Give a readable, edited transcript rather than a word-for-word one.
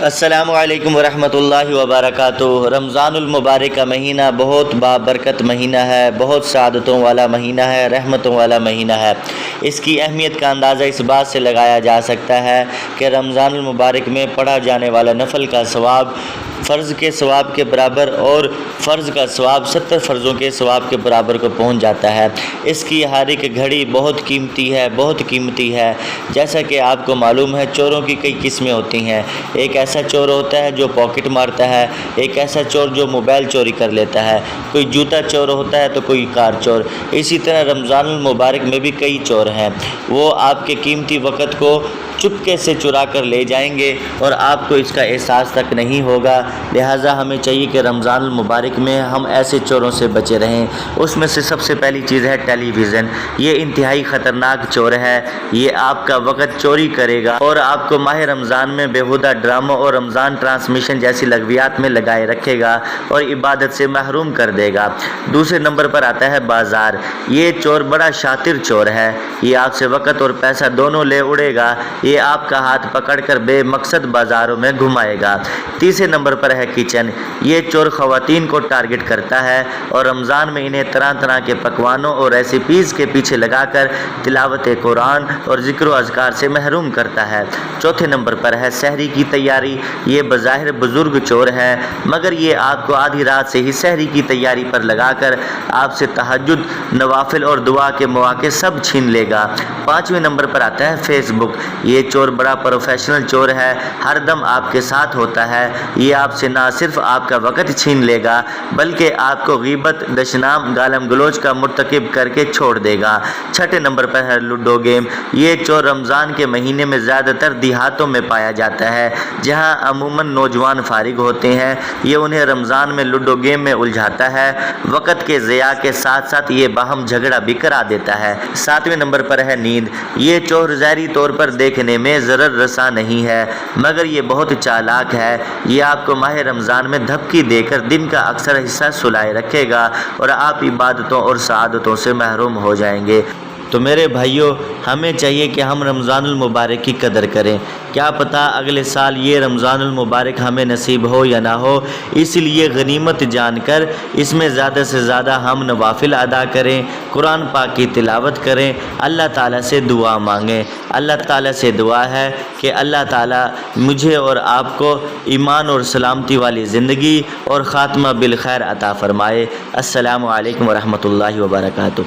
السلام علیکم ورحمۃ اللہ وبرکاتہ۔ رمضان المبارک کا مہینہ بہت بابرکت مہینہ ہے، بہت سعادتوں والا مہینہ ہے، رحمتوں والا مہینہ ہے۔ اس کی اہمیت کا اندازہ اس بات سے لگایا جا سکتا ہے کہ رمضان المبارک میں پڑھا جانے والا نفل کا ثواب فرض کے ثواب کے برابر اور فرض کا ثواب 70 فرضوں کے ثواب کے برابر کو پہنچ جاتا ہے۔ اس کی ہر ایک گھڑی بہت قیمتی ہے۔ جیسا کہ آپ کو معلوم ہے، چوروں کی کئی قسمیں ہوتی ہیں۔ ایک ایسا چور ہوتا ہے جو پاکٹ مارتا ہے، ایک ایسا چور جو موبائل چوری کر لیتا ہے، کوئی جوتا چور ہوتا ہے تو کوئی کار چور۔ اسی طرح رمضان المبارک میں بھی کئی چور ہیں، وہ آپ کے قیمتی وقت کو چپکے سے چرا کر لے جائیں گے اور آپ کو اس کا احساس تک نہیں ہوگا۔ لہٰذا ہمیں چاہیے کہ رمضان المبارک میں ہم ایسے چوروں سے بچے رہیں۔ اس میں سے سب سے پہلی چیز ہے ٹیلی ویژن۔ یہ انتہائی خطرناک چور ہے، یہ آپ کا وقت چوری کرے گا اور آپ کو ماہ رمضان میں بیہودہ ڈراموں اور رمضان ٹرانسمیشن جیسی لغویات میں لگائے رکھے گا اور عبادت سے محروم کر دے گا۔ دوسرے نمبر پر آتا ہے بازار۔ یہ چور بڑا شاطر چور ہے، یہ آپ سے وقت اور پیسہ دونوں لے اڑے گا۔ یہ آپ کا ہاتھ پکڑ کر بے مقصد بازاروں میں گھمائے گا۔ تیسرے نمبر پر ہے کچن۔ یہ چور خواتین کو ٹارگٹ کرتا ہے اور رمضان میں انہیں طرح طرح کے پکوانوں اور ریسیپیز کے پیچھے لگا کر تلاوت قرآن اور ذکر و اذکار سے محروم کرتا ہے۔ چوتھے نمبر پر ہے سحری کی تیاری۔ یہ بظاہر بزرگ چور ہے، مگر یہ آپ کو آدھی رات سے ہی سحری کی تیاری پر لگا کر آپ سے تہجد، نوافل اور دعا کے مواقع سب چھین لے گا۔ پانچویں نمبر پر آتا ہے فیس بک۔ یہ چور بڑا پروفیشنل چور ہے، ہر دم آپ کے ساتھ ہوتا ہے۔ یہ آپ سے نہ صرف آپ کا وقت چھین لے گا بلکہ آپ کو غیبت، دشنام، گالم گلوچ کا مرتکب کر کے چھوڑ دے گا۔ چھٹے نمبر پر ہے لوڈو گیم۔ یہ چور رمضان کے مہینے میں زیادہ تر دیہاتوں میں پایا جاتا ہے، جہاں عموماً نوجوان فارغ ہوتے ہیں۔ یہ انہیں رمضان میں لوڈو گیم میں الجھاتا ہے، وقت کے ضیاع کے ساتھ ساتھ یہ باہم جھگڑا بھی کرا دیتا ہے۔ ساتویں نمبر پر ہے نیند۔ یہ چور ظاہری طور پر دیکھنے میں ضرر رساں نہیں ہے، مگر یہ بہت چالاک ہے۔ یہ آپ کو ماہ رمضان میں دھمکی دے کر دن کا اکثر حصہ سلائے رکھے گا اور آپ عبادتوں اور سعادتوں سے محروم ہو جائیں گے۔ تو میرے بھائیوں، ہمیں چاہیے کہ ہم رمضان المبارک کی قدر کریں۔ کیا پتہ اگلے سال یہ رمضان المبارک ہمیں نصیب ہو یا نہ ہو، اس لیے غنیمت جان کر اس میں زیادہ سے زیادہ ہم نوافل ادا کریں، قرآن پاک کی تلاوت کریں، اللہ تعالیٰ سے دعا مانگیں۔ اللہ تعالیٰ سے دعا ہے کہ اللہ تعالیٰ مجھے اور آپ کو ایمان اور سلامتی والی زندگی اور خاتمہ بالخیر عطا فرمائے۔ السلام علیکم ورحمۃ اللہ وبرکاتہ۔